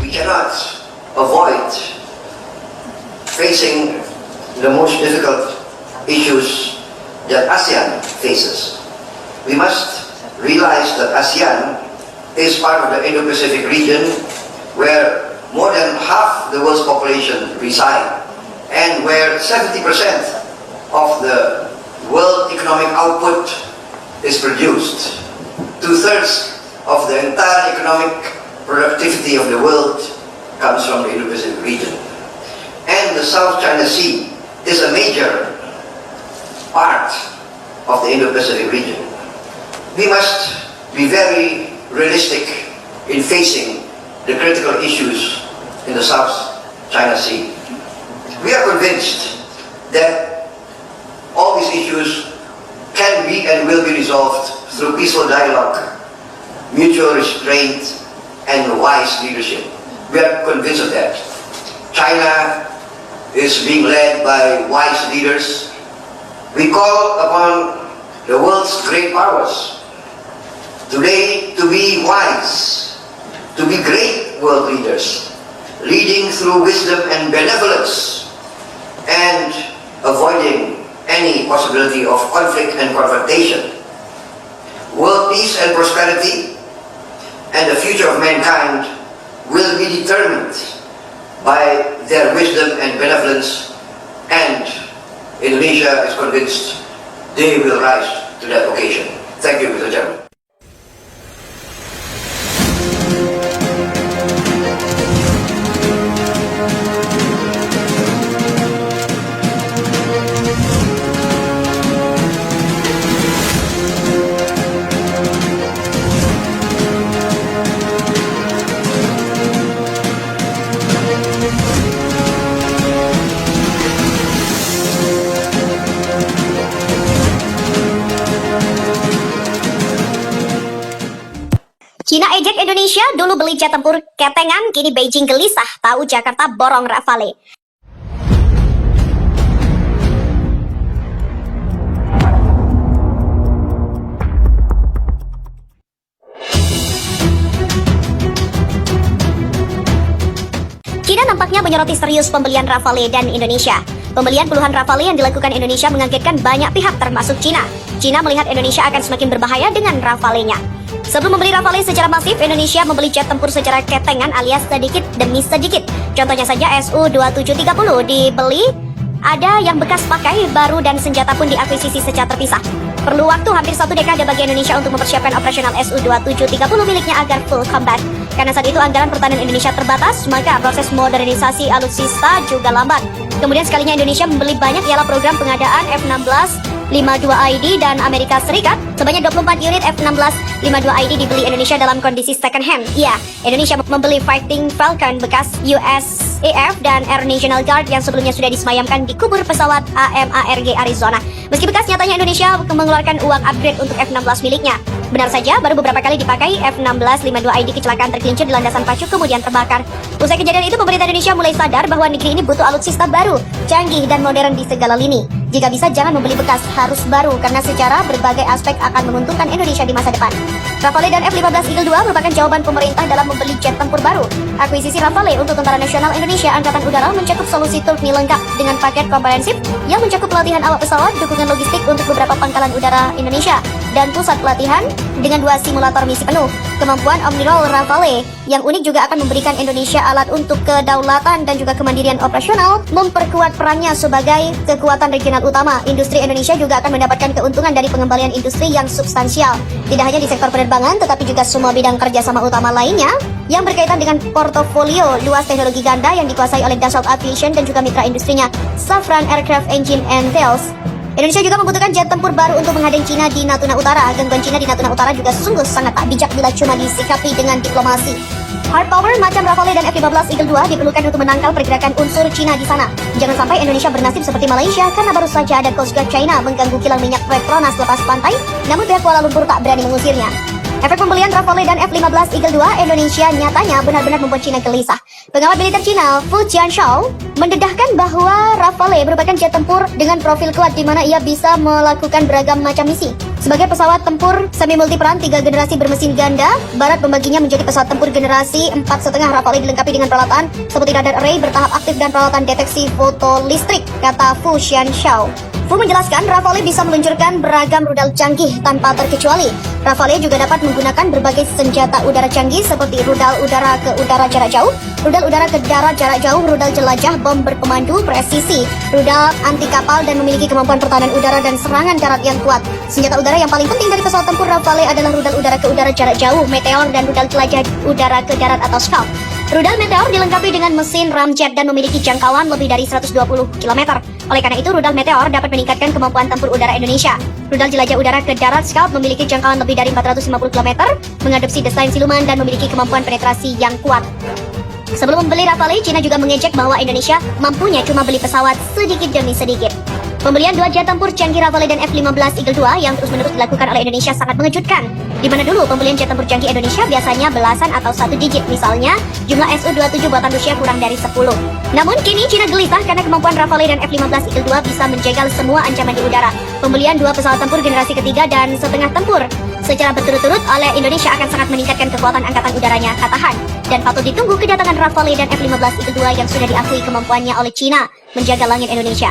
We cannot avoid facing the most difficult issues that ASEAN faces. We must realize that ASEAN is part of the Indo-Pacific region where more than half the world's population reside and where 70% of the world economic output is produced. 2/3 of the entire economic productivity of the world comes from the Indo-Pacific region. And the South China Sea is a major part of the Indo-Pacific region. We must be very realistic in facing the critical issues in the South China Sea. We are convinced that all these issues can be and will be resolved through peaceful dialogue, mutual restraint, and wise leadership. We are convinced of that. China is being led by wise leaders. We call upon the world's great powers today to be wise, to be great world leaders, leading through wisdom and benevolence, and avoiding any possibility of conflict and confrontation. World peace and prosperity and the future of mankind will be determined by their wisdom and benevolence, and Indonesia is convinced they will rise to that occasion. Thank you, Mr. Chairman. Cina ejek Indonesia, dulu beli jet tempur ketengan, kini Beijing gelisah tahu Jakarta borong Rafale. Cina nampaknya menyoroti serius pembelian Rafale dan Indonesia. Pembelian puluhan Rafale yang dilakukan Indonesia mengagetkan banyak pihak termasuk Cina. Cina melihat Indonesia akan semakin berbahaya dengan Rafale-nya. Sebelum membeli Rafale secara masif, Indonesia membeli jet tempur secara ketengan alias sedikit demi sedikit. Contohnya saja Su-2730 dibeli, ada yang bekas pakai, baru, dan senjata pun diakuisisi secara terpisah. Perlu waktu hampir 1 dekade bagi Indonesia untuk mempersiapkan operasional Su-2730 miliknya agar full combat. Karena saat itu anggaran pertahanan Indonesia terbatas, maka proses modernisasi alutsista juga lambat. Kemudian sekalinya Indonesia membeli banyak ialah program pengadaan F-16 52ID dan Amerika Serikat. Sebanyak 24 unit F-16 52ID dibeli Indonesia dalam kondisi second hand. Ya, Indonesia membeli Fighting Falcon bekas USAF dan Air National Guard yang sebelumnya sudah disemayamkan di kubur pesawat AMARG Arizona. Meski bekas, nyatanya Indonesia mengeluarkan uang upgrade untuk F-16 miliknya. Benar saja, baru beberapa kali dipakai, F-16 52ID kecelakaan tergelincir di landasan pacu kemudian terbakar. Usai kejadian itu, pemerintah Indonesia mulai sadar bahwa negeri ini butuh alutsista baru, canggih dan modern di segala lini. Jika bisa, jangan membeli bekas, harus baru, karena secara berbagai aspek akan menguntungkan Indonesia di masa depan. Rafale dan F-15 Eagle II merupakan jawaban pemerintah dalam membeli jet tempur baru. Akuisisi Rafale untuk Tentara Nasional Indonesia Angkatan Udara mencakup solusi turni lengkap dengan paket komprehensif yang mencakup pelatihan awak pesawat, dukungan logistik untuk beberapa pangkalan udara Indonesia, dan pusat pelatihan dengan 2 simulator misi penuh. Kemampuan Omniroll Rafale yang unik juga akan memberikan Indonesia alat untuk kedaulatan dan juga kemandirian operasional, memperkuat perannya sebagai kekuatan regional utama. Industri Indonesia juga akan mendapatkan keuntungan dari pengembalian industri yang substansial, tidak hanya di sektor penerbangan, tetapi juga semua bidang kerjasama utama lainnya yang berkaitan dengan portofolio luas teknologi ganda yang dikuasai oleh Dassault Aviation dan juga mitra industrinya Safran Aircraft Engine and Sales. Indonesia juga membutuhkan jet tempur baru untuk menghadapi Cina di Natuna Utara. Gangguan Cina di Natuna Utara juga sungguh sangat tak bijak bila cuma disikapi dengan diplomasi. Hard power macam Rafale dan F-15 Eagle II diperlukan untuk menangkal pergerakan unsur Cina di sana. Jangan sampai Indonesia bernasib seperti Malaysia karena baru saja ada Coast Guard China mengganggu kilang minyak Petronas lepas pantai, namun pihak Kuala Lumpur tak berani mengusirnya. Efek pembelian Rafale dan F-15 Eagle 2 Indonesia nyatanya benar-benar membuat Cina gelisah. Pengamat militer Cina, Fu Jianshao, mendedahkan bahwa Rafale merupakan jet tempur dengan profil kuat di mana ia bisa melakukan beragam macam misi. Sebagai pesawat tempur semi multiperan 3 generasi bermesin ganda, Barat membaginya menjadi pesawat tempur generasi 4,5. Rafale dilengkapi dengan peralatan seperti radar array bertahap aktif dan peralatan deteksi foto listrik, kata Fu Jianshao. Fu menjelaskan Rafale bisa meluncurkan beragam rudal canggih tanpa terkecuali. Rafale juga dapat menggunakan berbagai senjata udara canggih seperti rudal udara ke udara jarak jauh, rudal udara ke darat jarak jauh, rudal jelajah, bom berpemandu presisi, rudal anti kapal, dan memiliki kemampuan pertahanan udara dan serangan darat yang kuat. Senjata udara yang paling penting dari pesawat tempur Rafale adalah rudal udara ke udara jarak jauh, Meteor, dan rudal jelajah udara ke darat atau Scalp. Rudal Meteor dilengkapi dengan mesin ramjet dan memiliki jangkauan lebih dari 120 km. Oleh karena itu, rudal Meteor dapat meningkatkan kemampuan tempur udara Indonesia. Rudal jelajah udara ke darat Scalp memiliki jangkauan lebih dari 450 km, mengadopsi desain siluman dan memiliki kemampuan penetrasi yang kuat. Sebelum membeli Rafale, Cina juga mengejek bahwa Indonesia mampunya cuma beli pesawat sedikit demi sedikit. Pembelian 2 jet tempur canggih Rafale dan F-15 Eagle 2 yang terus-menerus dilakukan oleh Indonesia sangat mengejutkan. Di mana dulu pembelian jet tempur canggih Indonesia biasanya belasan atau 1 digit, misalnya jumlah Su-27 buatan Rusia kurang dari 10. Namun kini Cina gelisah karena kemampuan Rafale dan F-15 Eagle 2 bisa menjegal semua ancaman di udara. Pembelian 2 pesawat tempur generasi ketiga dan setengah tempur secara berturut-turut oleh Indonesia akan sangat meningkatkan kekuatan angkatan udaranya, kata Han. Dan patut ditunggu kedatangan Rafale dan F-15 Eagle 2 yang sudah diakui kemampuannya oleh Cina menjaga langit Indonesia.